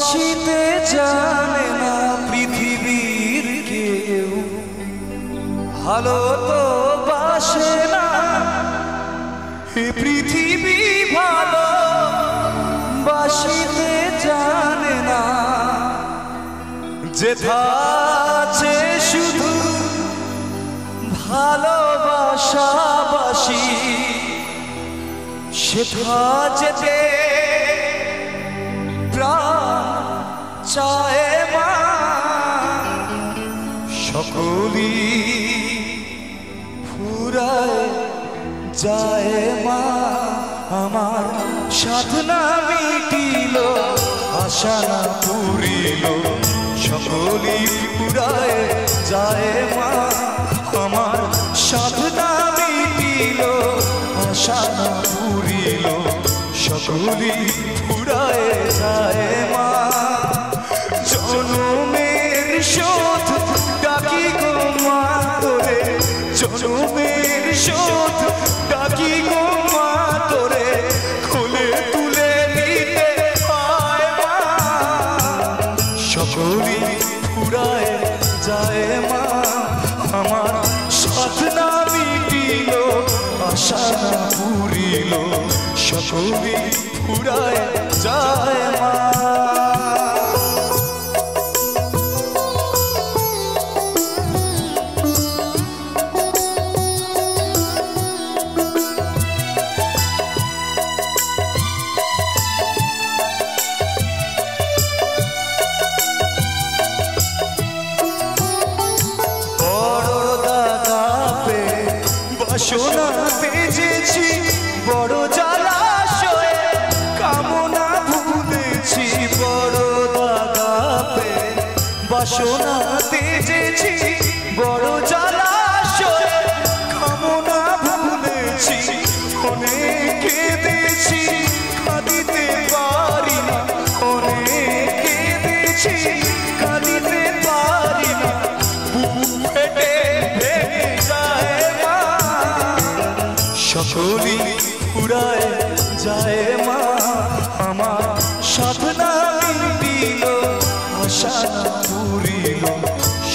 বাসিতে জানে না পৃথিবীর কেউ, ভালো তো বাসে না এ পৃথিবী, ভালো বাসিতে জানে না। যেথা আছে শুধু ভালোবাসাবাসি, সেথা যেতে প্রাণ চায় মা। সকলি ফুরায় যায় মা, আমার সাধনা মিটিল, আশা না পুরিল। সকলি ফুরায় যায় মা, আমার সাধনা মিটিল, আশা না পুরিল। সকলি ফুরায় যায় মা। জনমের শোধ ডাকি গো মা তোরে, জনমের শোধ ডাকি গো মা তোরে, খুলে তুলে নিতে হয় মা। সকলি ফুরায় যায় মা, আমার সাধনা মিটিল, আশা না পুরিল। সকলি ফুরায় যায় মা। বাসনা তেজেছি বড় জলাশয়ে, কামনা ভুলেছি বড় দাগাপে। বাসনা তেজেছি বড় জলাশয়ে, কামনা ভুলেছি অনেক কেঁদেছি, কাঁদিতে পারি না। অনেক কেঁদেছি, কাঁদিতে পারি না। বুক ফেটে ভেঙে যায় মা, সকলি ফুরায় যায় মা। আমার সাধনা মিটিল, আশা না পুরিল।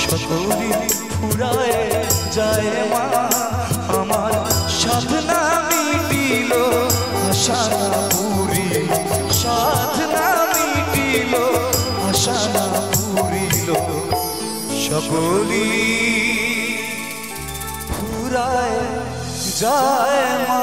সকলি ফুরায় যায় মা, আমার সাধনা মিটিল, আশা না পুরিল। সাধনা মিটিল, আশা না পুরিল। সকলি ফুরায় যায় মা।